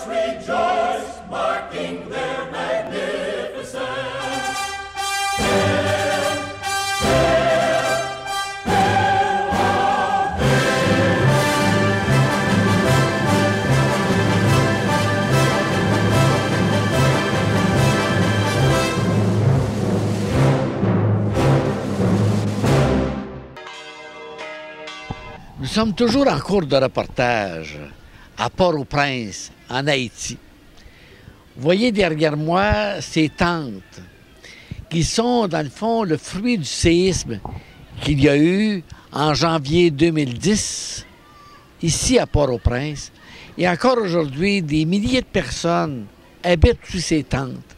rejoice, marking their magnificence. Nous sommes toujours en cours de reportage à Port-au-Prince, en Haïti. Vous voyez derrière moi ces tentes qui sont, dans le fond, le fruit du séisme qu'il y a eu en janvier 2010, ici à Port-au-Prince. Et encore aujourd'hui, des milliers de personnes habitent sous ces tentes.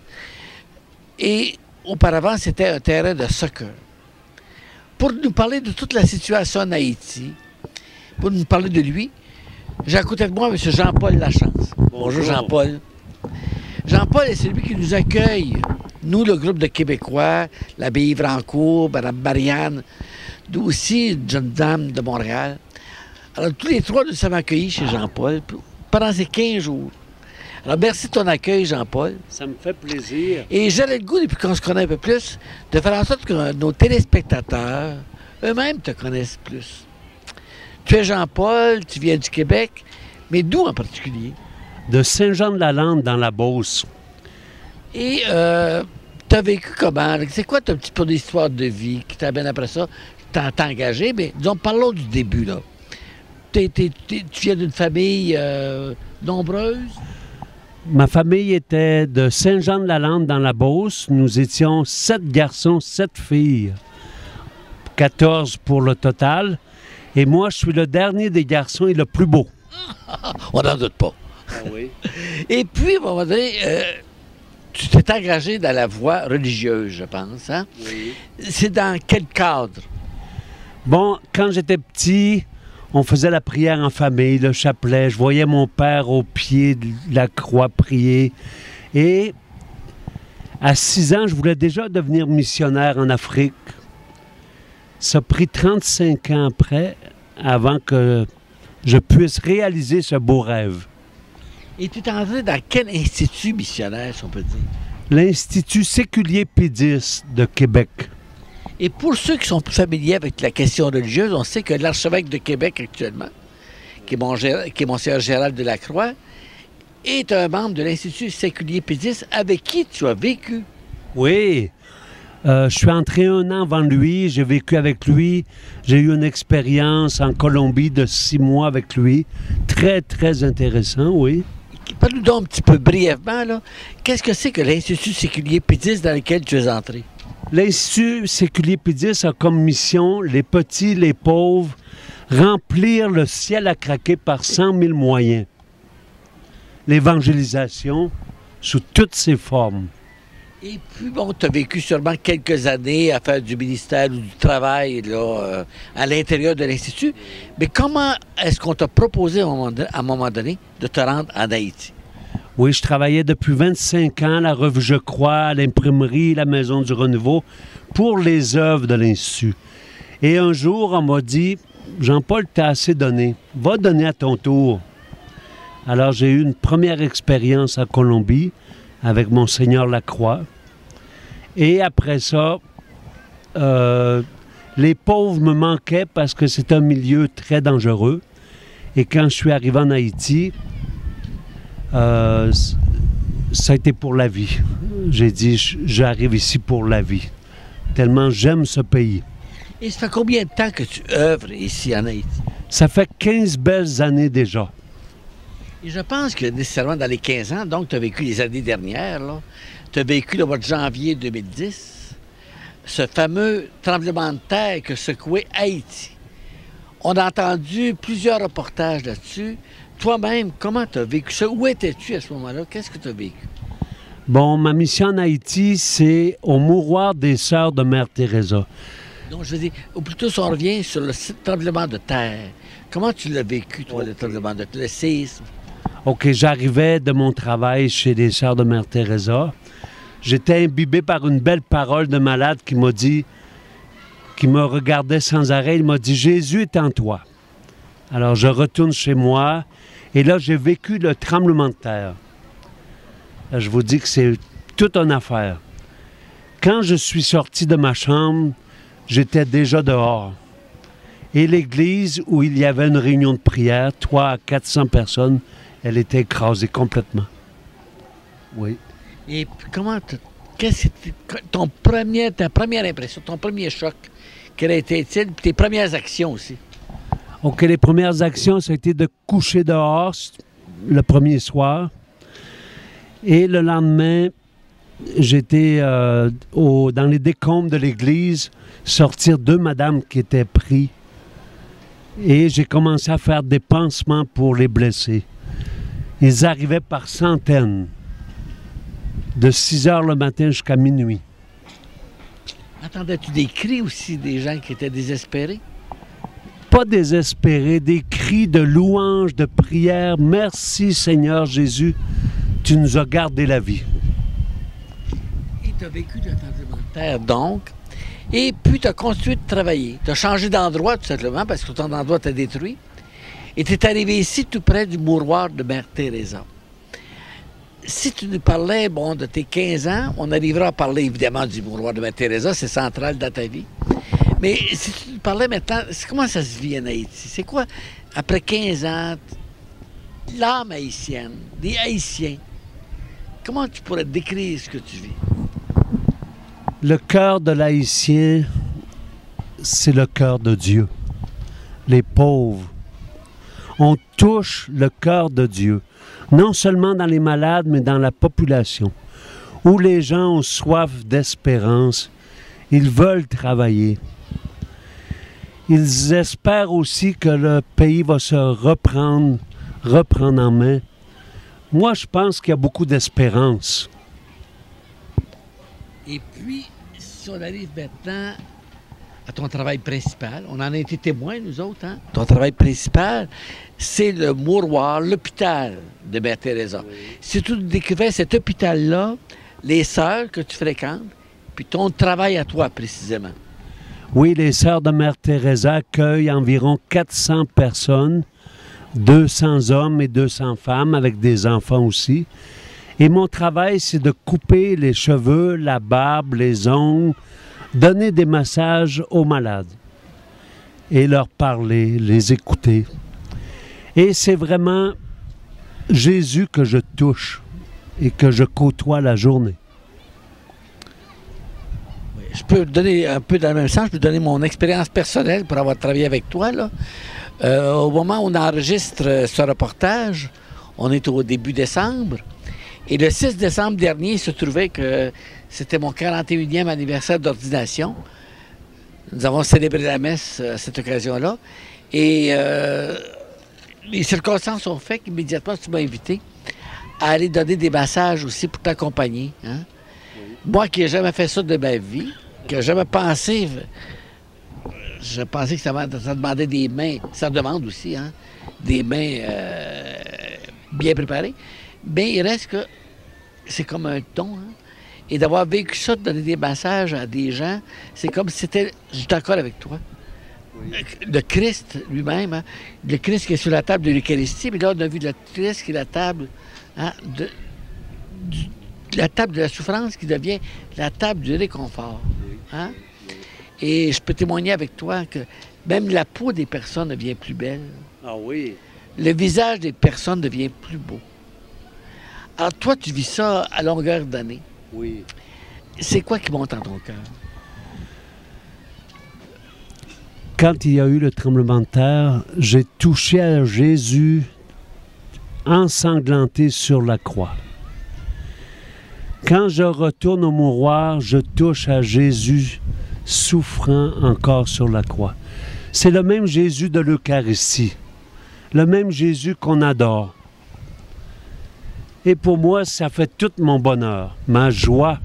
Et auparavant, c'était un terrain de soccer. Pour nous parler de toute la situation en Haïti, pour nous parler de lui, j'ai à côté de moi M. Jean-Paul Lachance. Bonjour Jean-Paul. Jean-Paul est celui qui nous accueille, nous, le groupe de Québécois, l'abbaye Vrancourt, Mme Marianne, aussi une jeune dame de Montréal. Alors, tous les trois, nous sommes accueillis chez Jean-Paul pendant ces 15 jours. Alors, merci de ton accueil, Jean-Paul. Ça me fait plaisir. Et j'aurais le goût, depuis qu'on se connaît un peu plus, de faire en sorte que nos téléspectateurs eux-mêmes te connaissent plus. Tu es Jean-Paul, tu viens du Québec, mais d'où en particulier? De Saint-Jean-de-la-Lande, dans la Beauce. Et tu as vécu comment? C'est quoi ton petit peu d'histoire de vie qui t'amène après ça? T'as engagé, mais disons, parlons du début, là. Tu viens d'une famille nombreuse? Ma famille était de Saint-Jean-de-la-Lande, dans la Beauce. Nous étions 7 garçons, 7 filles. 14 pour le total. Et moi, je suis le dernier des garçons et le plus beau. On n'en doute pas. Ah oui. Et puis, à un moment donné, tu t'es engagé dans la voie religieuse, je pense. Hein? Oui. C'est dans quel cadre? Bon, quand j'étais petit, on faisait la prière en famille, le chapelet. Je voyais mon père au pied de la croix prier. Et à 6 ans, je voulais déjà devenir missionnaire en Afrique. Ça a pris 35 ans après, avant que je puisse réaliser ce beau rêve. Et tu es entré dans quel institut missionnaire, si on peut dire? L'Institut séculier Pédis de Québec. Et pour ceux qui sont plus familiers avec la question religieuse, on sait que l'archevêque de Québec actuellement, qui est Monseigneur Gérald Delacroix, est un membre de l'Institut séculier Pédis avec qui tu as vécu. Oui. Je suis entré 1 an avant lui, j'ai vécu avec lui. J'ai eu une expérience en Colombie de 6 mois avec lui. Très, très intéressant, oui. Parle-nous donc un petit peu brièvement, là. Qu'est-ce que c'est que l'Institut séculier Pédis dans lequel tu es entré? L'Institut séculier Pédis a comme mission, les petits, les pauvres, remplir le ciel à craquer par 100 000 moyens. L'évangélisation sous toutes ses formes. Et puis, bon, tu as vécu sûrement quelques années à faire du ministère ou du travail là, à l'intérieur de l'Institut. Mais comment est-ce qu'on t'a proposé à un moment donné de te rendre en Haïti? Oui, je travaillais depuis 25 ans à la revue Je Crois, à l'imprimerie, la Maison du Renouveau, pour les œuvres de l'Institut. Et un jour, on m'a dit, Jean-Paul, t'as assez donné. Va donner à ton tour. Alors, j'ai eu une première expérience en Colombie, avec Monseigneur Lacroix. Et après ça, les pauvres me manquaient parce que c'est un milieu très dangereux. Et quand je suis arrivé en Haïti, ça a été pour la vie. J'ai dit, j'arrive ici pour la vie. Tellement j'aime ce pays. Et ça fait combien de temps que tu œuvres ici en Haïti? Ça fait 15 belles années déjà. Et je pense que nécessairement dans les 15 ans, donc tu as vécu les années dernières, tu as vécu le mois de janvier 2010, ce fameux tremblement de terre que secouait Haïti. On a entendu plusieurs reportages là-dessus. Toi-même, comment tu as vécu ça? Où étais-tu à ce moment-là? Qu'est-ce que tu as vécu? Bon, ma mission en Haïti, c'est au mouroir des Sœurs de Mère Teresa. Donc, je veux dire, ou plutôt si on revient sur le tremblement de terre, comment tu l'as vécu, toi, le tremblement de terre, le séisme? OK, j'arrivais de mon travail chez les Sœurs de Mère Teresa. J'étais imbibé par une belle parole de malade qui m'a dit, qui me regardait sans arrêt, il m'a dit « Jésus est en toi ». Alors je retourne chez moi Et là, j'ai vécu le tremblement de terre. Là, je vous dis que c'est toute une affaire. Quand je suis sorti de ma chambre, j'étais déjà dehors. Et l'église où il y avait une réunion de prière, 300 à 400 personnes, elle était écrasée complètement. Oui. Et comment, qu'est-ce que ta première impression, ton premier choc, quel a été-il, puis tes premières actions aussi? OK, les premières actions, ça a été de coucher dehors le premier soir. Et le lendemain, j'étais dans les décombres de l'église, sortir deux madames qui étaient prises. Et j'ai commencé à faire des pansements pour les blessés. Ils arrivaient par centaines, de 6 heures le matin jusqu'à minuit. Entendais-tu des cris aussi des gens qui étaient désespérés? Pas désespérés, des cris de louange, de prière. Merci Seigneur Jésus, tu nous as gardé la vie. Et tu as vécu le tremblement de terre donc, et puis tu as continué de travailler. Tu as changé d'endroit tout simplement parce que ton endroit t'a détruit. Et tu es arrivé ici tout près du mouroir de Mère Teresa. Si tu nous parlais de tes 15 ans, on arrivera à parler évidemment du mouroir de Mère Teresa, c'est central dans ta vie. Mais si tu nous parlais maintenant, comment ça se vit en Haïti? C'est quoi, après 15 ans, l'âme haïtienne, des Haïtiens, comment tu pourrais décrire ce que tu vis? Le cœur de l'Haïtien, c'est le cœur de Dieu. Les pauvres. On touche le cœur de Dieu. Non seulement dans les malades, mais dans la population. Où les gens ont soif d'espérance. Ils veulent travailler. Ils espèrent aussi que le pays va se reprendre en main. Moi, je pense qu'il y a beaucoup d'espérance. Et puis, si on arrive maintenant à ton travail principal, on en a été témoins, nous autres, hein? Ton travail principal, c'est le mouroir, l'hôpital de Mère Teresa. Oui. Si tu décrivais cet hôpital-là, les sœurs que tu fréquentes, puis ton travail à toi, précisément. Oui, les sœurs de Mère Teresa accueillent environ 400 personnes, 200 hommes et 200 femmes, avec des enfants aussi. Et mon travail, c'est de couper les cheveux, la barbe, les ongles, donner des massages aux malades et leur parler, les écouter. Et c'est vraiment Jésus que je touche et que je côtoie la journée. Je peux donner un peu dans le même sens, je peux donner mon expérience personnelle pour avoir travaillé avec toi, là. Au moment où on enregistre ce reportage, on est au début décembre, et le 6 décembre dernier, il se trouvait que c'était mon 41e anniversaire d'ordination. Nous avons célébré la messe à cette occasion-là, et les circonstances ont fait qu'immédiatement, tu m'as invité à aller donner des massages aussi pour t'accompagner, hein? Moi qui n'ai jamais fait ça de ma vie, qui n'ai jamais pensé, je pensais que ça demandait des mains, ça demande aussi, hein, des mains bien préparées, mais il reste que c'est comme un don, hein, et d'avoir vécu ça, de donner des massages à des gens, c'est comme si c'était, je suis d'accord avec toi, oui. Le Christ lui-même, hein, le Christ qui est sur la table de l'Eucharistie, mais là on a vu le Christ qui est la table, hein, la table de la souffrance qui devient la table du réconfort. Hein? Et je peux témoigner avec toi que même la peau des personnes devient plus belle. Ah oui. Le visage des personnes devient plus beau. Alors toi, tu vis ça à longueur d'année. Oui. C'est quoi qui monte dans ton cœur? Quand il y a eu le tremblement de terre, j'ai touché à Jésus ensanglanté sur la croix. Quand je retourne au mouroir, je touche à Jésus souffrant encore sur la croix. C'est le même Jésus de l'Eucharistie, le même Jésus qu'on adore. Et pour moi, ça fait tout mon bonheur, ma joie.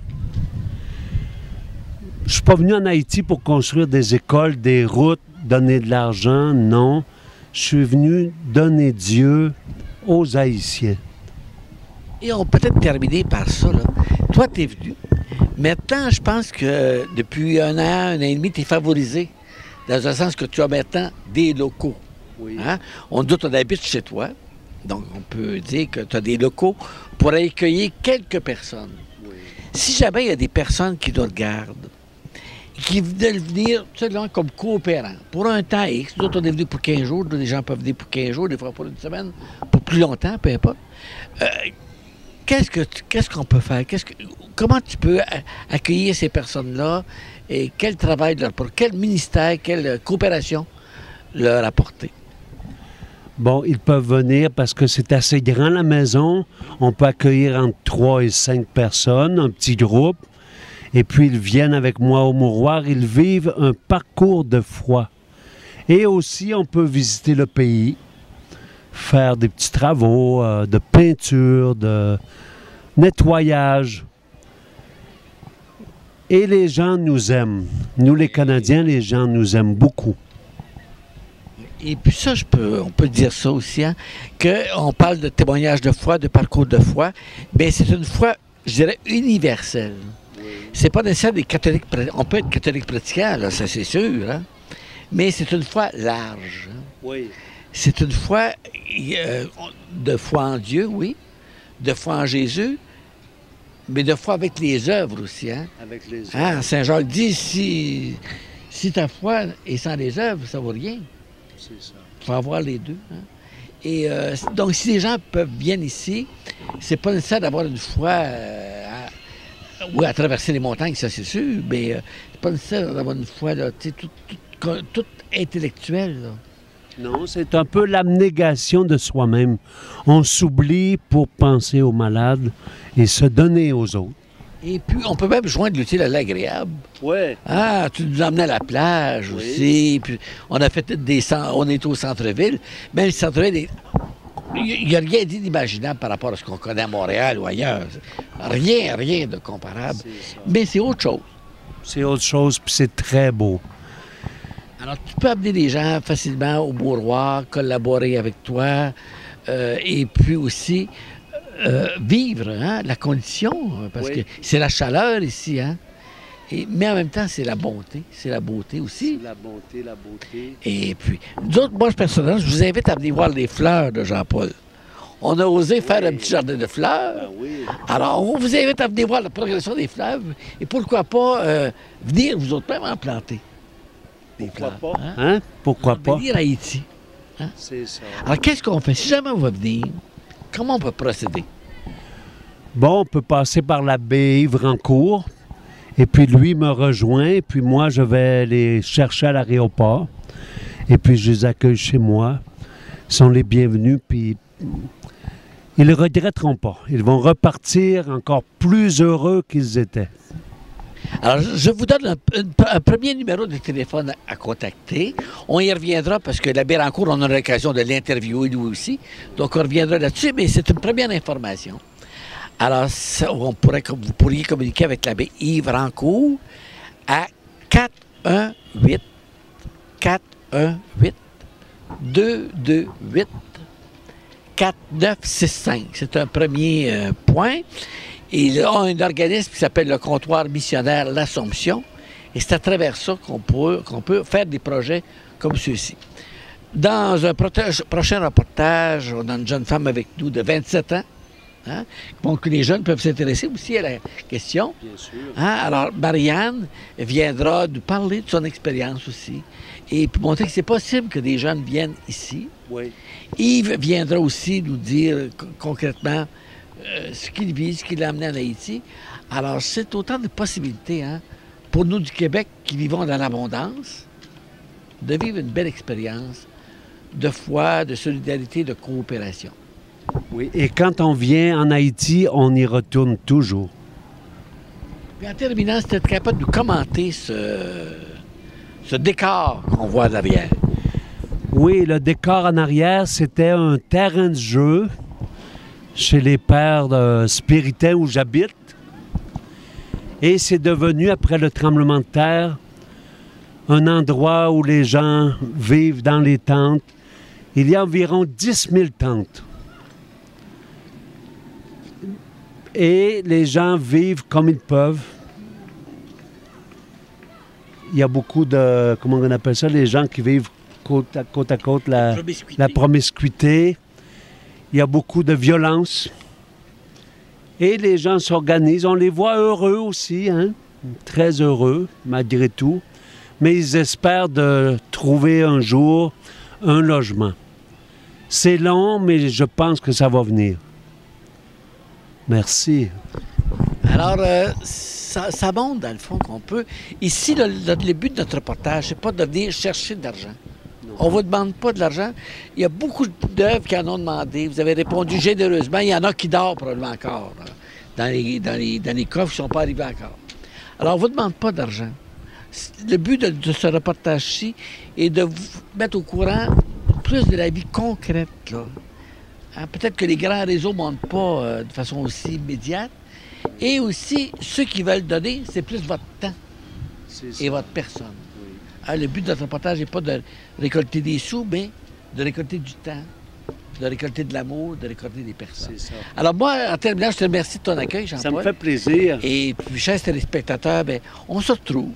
Je ne suis pas venu en Haïti pour construire des écoles, des routes, donner de l'argent, non. Je suis venu donner Dieu aux Haïtiens. Et on peut peut-être terminer par ça, là. Toi, tu es venu. Maintenant, je pense que depuis un an et demi, tu es favorisé. Dans un sens que tu as maintenant des locaux. Oui. Hein? On doute qu'on habite chez toi. Donc, on peut dire que tu as des locaux pour accueillir quelques personnes. Oui. Si jamais il y a des personnes qui nous regardent, qui veulent venir là, comme coopérants, pour un temps X, d'autres on est venus pour 15 jours, des gens peuvent venir pour 15 jours, des fois pour une semaine, pour plus longtemps, peu importe. Qu'est-ce qu'on peut faire? Comment tu peux accueillir ces personnes-là et quel travail quel ministère, quelle coopération leur apporter? Bon, ils peuvent venir parce que c'est assez grand la maison. On peut accueillir entre 3 et 5 personnes, un petit groupe. Et puis ils viennent avec moi au mouroir. Ils vivent un parcours de foi. Et aussi, on peut visiter le pays, faire des petits travaux de peinture, de nettoyage. Et les gens nous aiment. Nous, les Canadiens, les gens nous aiment beaucoup. Et puis ça, on peut dire ça aussi, hein, qu'on parle de témoignage de foi, de parcours de foi, bien c'est une foi, je dirais, universelle. C'est pas nécessaire des catholiques, on peut être catholique pratiquant, là, ça c'est sûr, hein, mais c'est une foi large. Hein. Oui. C'est une foi de foi en Dieu, oui, de foi en Jésus, mais de foi avec les œuvres aussi. Hein. Avec les œuvres. Hein, Saint Jacques dit, si ta foi est sans les œuvres, ça vaut rien. C'est ça. Il faut avoir les deux. Hein. Et donc, si les gens viennent ici, c'est pas nécessaire d'avoir une foi à traverser les montagnes, ça c'est sûr, mais c'est pas nécessaire d'avoir une foi là, toute intellectuelle. Là. Non, c'est un peu l'abnégation de soi-même. On s'oublie pour penser aux malades et se donner aux autres. Et puis, on peut même joindre l'utile à l'agréable. Oui. Ah, tu nous emmenais à la plage aussi. Puis on a fait on est au centre-ville. Mais le centre-ville, il n'y a rien d'inimaginable par rapport à ce qu'on connaît à Montréal ou ailleurs. Rien de comparable. Mais c'est autre chose. C'est autre chose, puis c'est très beau. Alors, tu peux amener les gens facilement au mouroir, collaborer avec toi, et puis aussi vivre hein, la condition, parce que c'est la chaleur ici, hein. Mais en même temps, c'est la bonté. C'est la beauté aussi. C'est la beauté. Et puis, nous autres, moi, personnellement, je vous invite à venir voir les fleurs de Jean-Paul. On a osé faire un petit jardin de fleurs. Ben oui. Alors, on vous invite à venir voir la progression des fleurs. Et pourquoi pas venir, vous autres, même en planter. Pourquoi fleurs, pas? Hein? Hein? Pourquoi pas? Venir à Haïti. Hein? C'est ça. Alors, qu'est-ce qu'on fait? Si jamais on va venir, comment on peut procéder? Bon, on peut passer par la baie Ivrancourt. Et puis lui me rejoint, et puis moi je vais les chercher à l'aéroport. Et puis je les accueille chez moi. Ils sont les bienvenus, puis ils ne regretteront pas. Ils vont repartir encore plus heureux qu'ils étaient. Alors, je vous donne un premier numéro de téléphone à contacter. On y reviendra parce que l'abbé Rancourt, on aura l'occasion de l'interviewer nous aussi. Donc, on reviendra là-dessus, mais c'est une première information. Alors, vous pourriez communiquer avec l'abbé Yves Rancourt à 418-228-4965. C'est un premier point. Il a un organisme qui s'appelle le Comptoir missionnaire L'Assomption. Et c'est à travers ça qu'on peut faire des projets comme ceux-ci. Dans un prochain reportage, on a une jeune femme avec nous de 27 ans. Hein? Donc, les jeunes peuvent s'intéresser aussi à la question. Bien sûr. Hein? Alors, Marianne viendra nous parler de son expérience aussi et puis montrer que c'est possible que des jeunes viennent ici. Oui. Yves viendra aussi nous dire concrètement ce qu'il vit, ce qu'il a amené en Haïti. Alors, c'est autant de possibilités hein, pour nous du Québec qui vivons dans l'abondance, de vivre une belle expérience de foi, de solidarité, de coopération. Oui, et quand on vient en Haïti, on y retourne toujours. Puis en terminant, c'était capable de commenter ce décor qu'on voit derrière. Oui, le décor en arrière, c'était un terrain de jeu chez les pères spiritains où j'habite. Et c'est devenu, après le tremblement de terre, un endroit où les gens vivent dans les tentes. Il y a environ 10 000 tentes. Et les gens vivent comme ils peuvent. Il y a beaucoup de, comment on appelle ça, les gens qui vivent côte à côte, la promiscuité. il y a beaucoup de violence. Et les gens s'organisent, on les voit heureux aussi, hein? Très heureux malgré tout. Mais ils espèrent de trouver un jour un logement. C'est long, mais je pense que ça va venir. Merci. Alors, ça montre, dans le fond, qu'on peut... Ici, le but de notre reportage, c'est pas de venir chercher de l'argent. On ne vous demande pas de l'argent. Il y a beaucoup d'œuvres qui en ont demandé. Vous avez répondu généreusement. Il y en a qui dorment probablement encore dans les coffres qui ne sont pas arrivés encore. Alors, on ne vous demande pas d'argent. Le but de ce reportage-ci est de vous mettre au courant plus de la vie concrète, là. Hein, peut-être que les grands réseaux ne montrent pas de façon aussi immédiate. Et aussi, ceux qui veulent donner, c'est plus votre temps et votre personne. Oui. Hein, le but de notre reportage n'est pas de récolter des sous, mais de récolter du temps, de récolter de l'amour, de récolter des personnes. Alors moi, en terminant, je te remercie de ton accueil, Jean-Paul. Ça me fait plaisir. Et puis, chers téléspectateurs, bien, on se retrouve.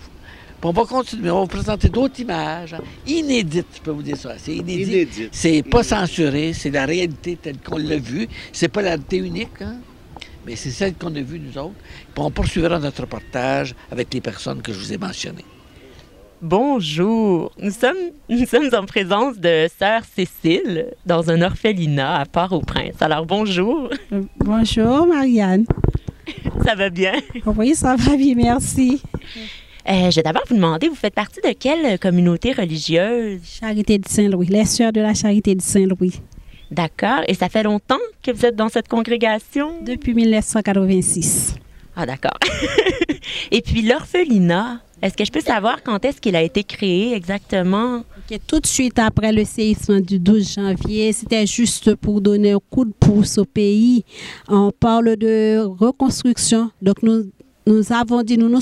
Puis on va continuer, on va vous présenter d'autres images, hein, inédites, je peux vous dire ça. C'est inédit. C'est pas censuré, c'est la réalité telle qu'on l'a vue. C'est pas la réalité unique, hein, mais c'est celle qu'on a vue nous autres. Puis on poursuivra notre reportage avec les personnes que je vous ai mentionnées. Bonjour, nous sommes en présence de Sœur Cécile dans un orphelinat à Port-au-Prince. Alors bonjour. Bonjour Marianne. Ça va bien? Oui, ça va bien, merci. Je vais d'abord vous demander, vous faites partie de quelle communauté religieuse? Charité de Saint-Louis, les Sœurs de la Charité de Saint-Louis. D'accord. Et ça fait longtemps que vous êtes dans cette congrégation? Depuis 1986. Ah, d'accord. Et puis l'orphelinat, est-ce que je peux savoir quand est-ce qu'il a été créé exactement? Okay, tout de suite après le séisme du 12 janvier, c'était juste pour donner un coup de pouce au pays. On parle de reconstruction, donc nous nous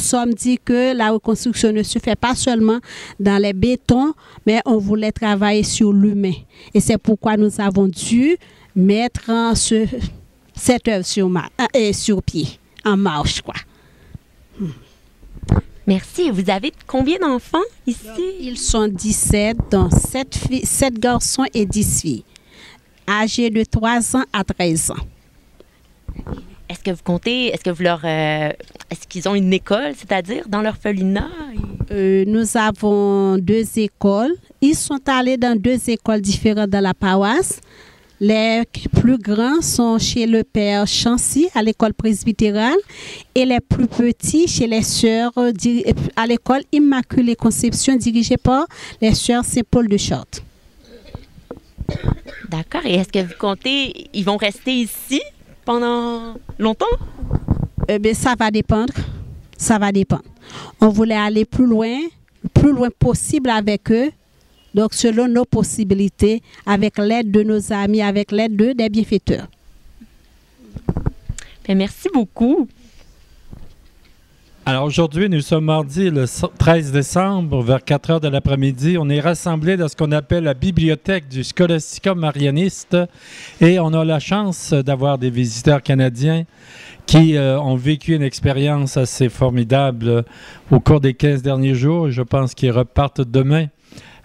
sommes dit que la reconstruction ne se fait pas seulement dans les bétons, mais on voulait travailler sur l'humain. Et c'est pourquoi nous avons dû mettre cette œuvre sur pied, en marche, quoi. Merci. Vous avez combien d'enfants ici? Donc, ils sont 17, dont 7 garçons et 10 filles, âgés de 3 ans à 13 ans. Est-ce que vous comptez, est-ce qu'ils ont une école, c'est-à-dire dans l'orphelinat? Nous avons 2 écoles. Ils sont allés dans 2 écoles différentes dans la paroisse. Les plus grands sont chez le père Chancy à l'école presbytérale et les plus petits chez les sœurs à l'école Immaculée Conception dirigée par les sœurs Saint-Paul de Chartres. D'accord. Et est-ce que vous comptez, ils vont rester ici pendant longtemps? Ça va dépendre. Ça va dépendre. On voulait aller le plus loin possible avec eux. Donc, selon nos possibilités, avec l'aide de nos amis, avec l'aide des bienfaiteurs. Bien, merci beaucoup. Alors, aujourd'hui, nous sommes mardi le 13 décembre, vers 4 heures de l'après-midi. On est rassemblés dans ce qu'on appelle la bibliothèque du Scholasticum marianiste et on a la chance d'avoir des visiteurs canadiens qui ont vécu une expérience assez formidable au cours des 15 derniers jours. Je pense qu'ils repartent demain.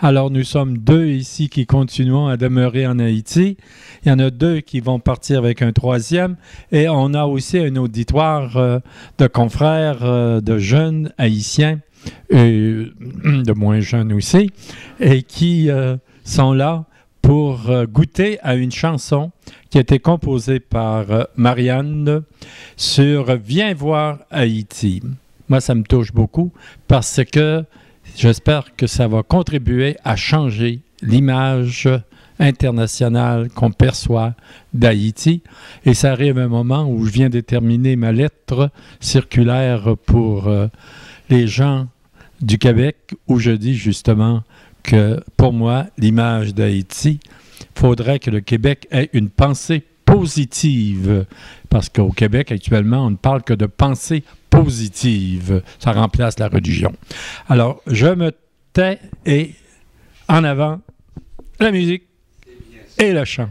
Alors, nous sommes 2 ici qui continuons à demeurer en Haïti. Il y en a 2 qui vont partir avec un 3e. Et on a aussi un auditoire de confrères de jeunes haïtiens, et de moins jeunes aussi, et qui sont là pour goûter à une chanson qui a été composée par Marianne sur « Viens voir Haïti ». Moi, ça me touche beaucoup parce que j'espère que ça va contribuer à changer l'image internationale qu'on perçoit d'Haïti. Et ça arrive à un moment où je viens de terminer ma lettre circulaire pour les gens du Québec, où je dis justement que pour moi, l'image d'Haïti, il faudrait que le Québec ait une pensée positive. Parce qu'au Québec, actuellement, on ne parle que de pensée positive. Ça remplace la religion. Alors, je me tais et en avant, la musique et le chant.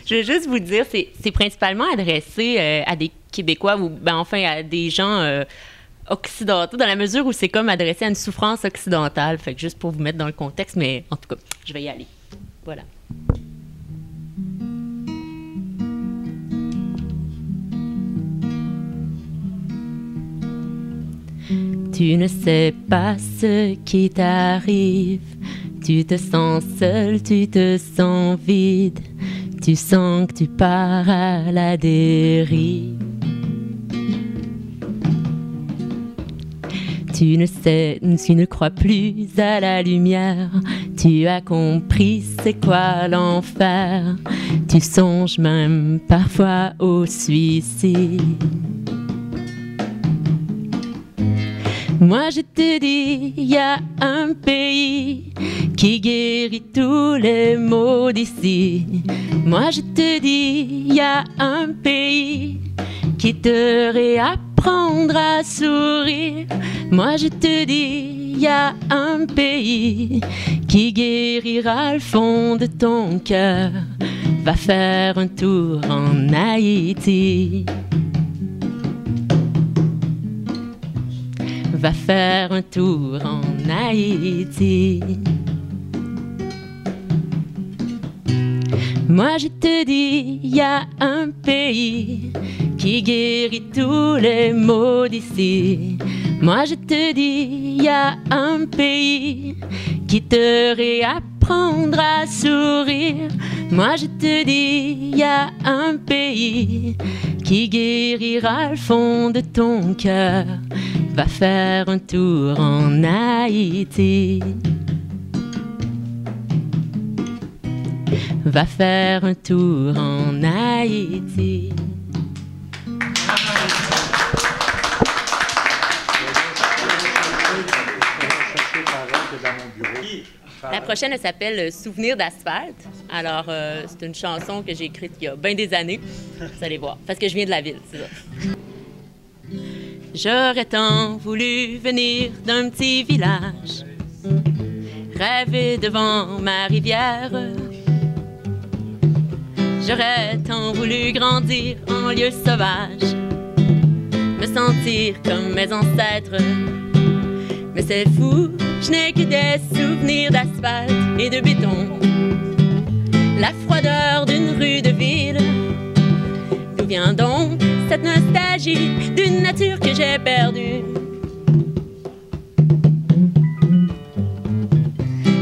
Je veux juste vous dire, c'est principalement adressé à des Québécois ou enfin à des gens occidentaux, dans la mesure où c'est comme adressé à une souffrance occidentale. Fait que juste pour vous mettre dans le contexte, mais en tout cas, je vais y aller. Voilà. Tu ne sais pas ce qui t'arrive. Tu te sens seul, tu te sens vide. Tu sens que tu pars à la dérive. Tu ne crois plus à la lumière. Tu as compris c'est quoi l'enfer. Tu songes même parfois au suicide. Moi je te dis, il y a un pays qui guérit tous les maux d'ici. Moi je te dis, il y a un pays qui te réapprendra à sourire. Moi je te dis, il y a un pays qui guérira le fond de ton cœur. Va faire un tour en Haïti. Va faire un tour en Haïti. Moi je te dis, il y a un pays qui guérit tous les maux d'ici. Moi je te dis, il y a un pays qui te réapprendra à sourire. Moi je te dis, il y a un pays qui guérira le fond de ton cœur. Va faire un tour en Haïti. Va faire un tour en Haïti. La prochaine, elle s'appelle Souvenir d'asphalte. Alors, c'est une chanson que j'ai écrite il y a bien des années. Vous allez voir, parce que je viens de la ville, c'est ça. J'aurais tant voulu venir d'un petit village, rêver devant ma rivière. J'aurais tant voulu grandir en lieu sauvage, me sentir comme mes ancêtres. Mais c'est fou, je n'ai que des souvenirs d'asphalte et de béton. La froideur d'une rue de ville. D'où vient donc cette nostalgie d'une nature que j'ai perdue?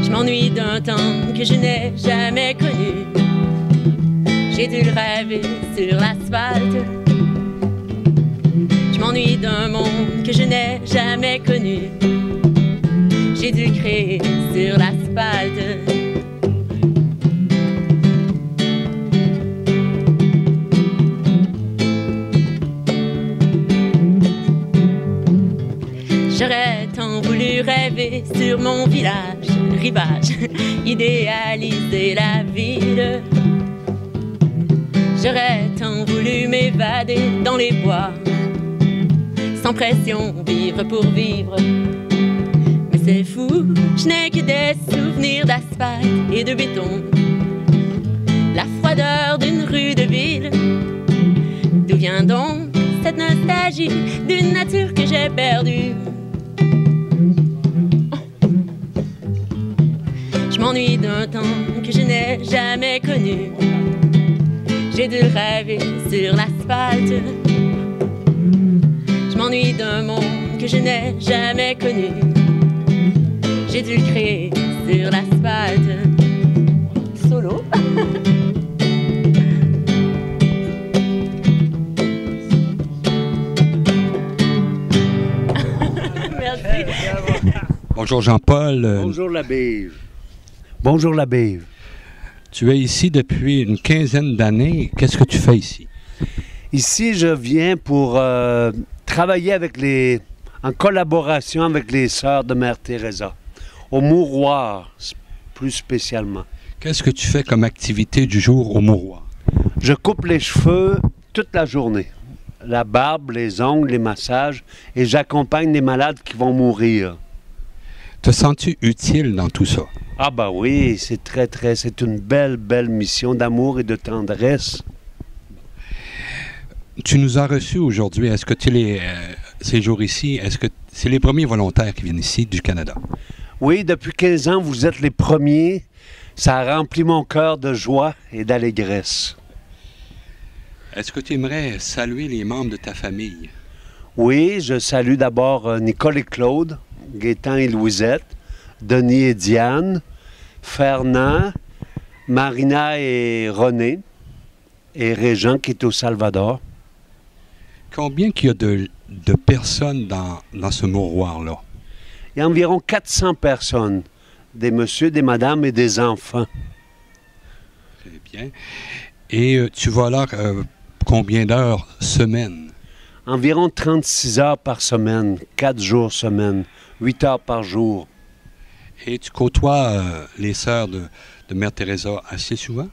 Je m'ennuie d'un temps que je n'ai jamais connu. J'ai dû le rêver sur l'asphalte. Je m'ennuie d'un monde que je n'ai jamais connu. J'ai dû le créer sur l'asphalte. J'aurais tant voulu rêver sur mon village, rivage, idéaliser la ville. J'aurais tant voulu m'évader dans les bois, sans pression, vivre pour vivre. Mais c'est fou, je n'ai que des souvenirs d'asphalte et de béton. La froideur d'une rue de ville. D'où vient donc cette nostalgie d'une nature que j'ai perdue? Je m'ennuie d'un temps que je n'ai jamais connu. J'ai dû le rêver sur l'asphalte. Je m'ennuie d'un monde que je n'ai jamais connu. J'ai dû le créer sur l'asphalte. Solo. Merci. Bonjour Jean-Paul. Bonjour l'abbé. Bonjour l'abbé. Tu es ici depuis une quinzaine d'années. Qu'est-ce que tu fais ici? Ici, je viens pour travailler en collaboration avec les sœurs de Mère Teresa, au mouroir plus spécialement. Qu'est-ce que tu fais comme activité du jour au mouroir? Je coupe les cheveux toute la journée, la barbe, les ongles, les massages, et j'accompagne les malades qui vont mourir. Te sens-tu utile dans tout ça? Ah bah oui, c'est une belle mission d'amour et de tendresse. Tu nous as reçus aujourd'hui. Est-ce que ces jours ici, est-ce que c'est les premiers volontaires qui viennent ici du Canada? Oui, depuis 15 ans, vous êtes les premiers. Ça a rempli mon cœur de joie et d'allégresse. Est-ce que tu aimerais saluer les membres de ta famille? Oui, je salue d'abord Nicole et Claude, Gaétan et Louisette, Denis et Diane, Fernand, Marina et René, et Régent qui est au Salvador. Combien qu'il y a de personnes dans ce mouroir-là? Il y a environ 400 personnes, des messieurs, des madames et des enfants. Très bien. Et tu vas là combien d'heures semaine? Environ 36 heures par semaine, 4 jours semaine, 8 heures par jour. Et tu côtoies les sœurs de Mère Teresa assez souvent?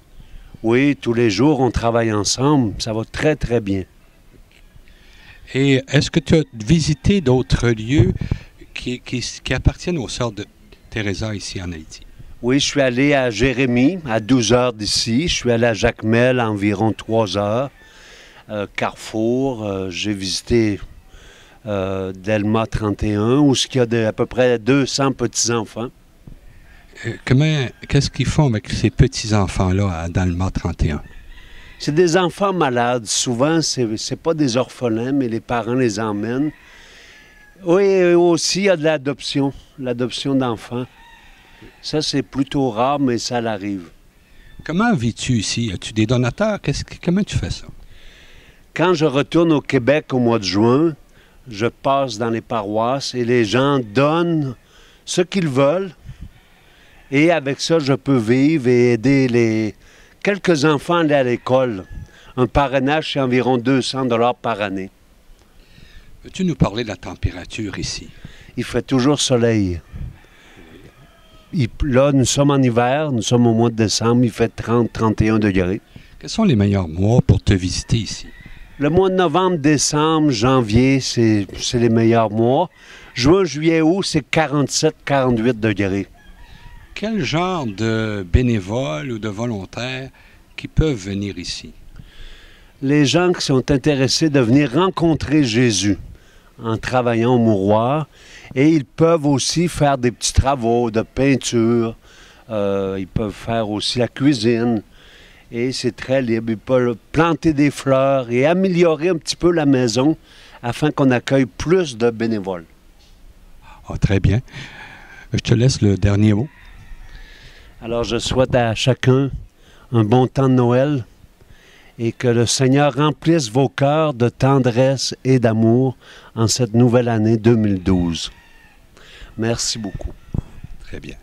Oui, tous les jours, on travaille ensemble. Ça va très, très bien. Et est-ce que tu as visité d'autres lieux qui appartiennent aux sœurs de Teresa ici en Haïti? Oui, je suis allé à Jérémie, à 12 heures d'ici. Je suis allé à Jacmel, à environ 3 heures. Carrefour, j'ai visité Delma 31, où il y a à peu près 200 petits-enfants. Qu'est-ce qu'ils font avec ces petits-enfants-là à Delma 31? C'est des enfants malades. Souvent, c'est pas des orphelins, mais les parents les emmènent. Oui, et aussi, il y a de l'adoption d'enfants. Ça, c'est plutôt rare, mais ça l'arrive. Comment vis-tu ici? As-tu des donateurs? Comment tu fais ça? Quand je retourne au Québec au mois de juin, je passe dans les paroisses et les gens donnent ce qu'ils veulent. Et avec ça, je peux vivre et aider quelques enfants à aller à l'école. Un parrainage, c'est environ 200 $ par année. Peux-tu nous parler de la température ici? Il fait toujours soleil. Là, nous sommes en hiver, nous sommes au mois de décembre, il fait 30-31 degrés. Quels sont les meilleurs mois pour te visiter ici? Le mois de novembre, décembre, janvier, c'est les meilleurs mois. Juin, juillet, août, c'est 47-48 degrés. Quel genre de bénévoles ou de volontaires qui peuvent venir ici? Les gens qui sont intéressés de venir rencontrer Jésus en travaillant au mouroir. Et ils peuvent aussi faire des petits travaux de peinture. Ils peuvent faire aussi la cuisine. Et c'est très libre. Ils peuvent planter des fleurs et améliorer un petit peu la maison afin qu'on accueille plus de bénévoles. Ah, très bien. Je te laisse le dernier mot. Alors, je souhaite à chacun un bon temps de Noël et que le Seigneur remplisse vos cœurs de tendresse et d'amour en cette nouvelle année 2012. Merci beaucoup. Très bien.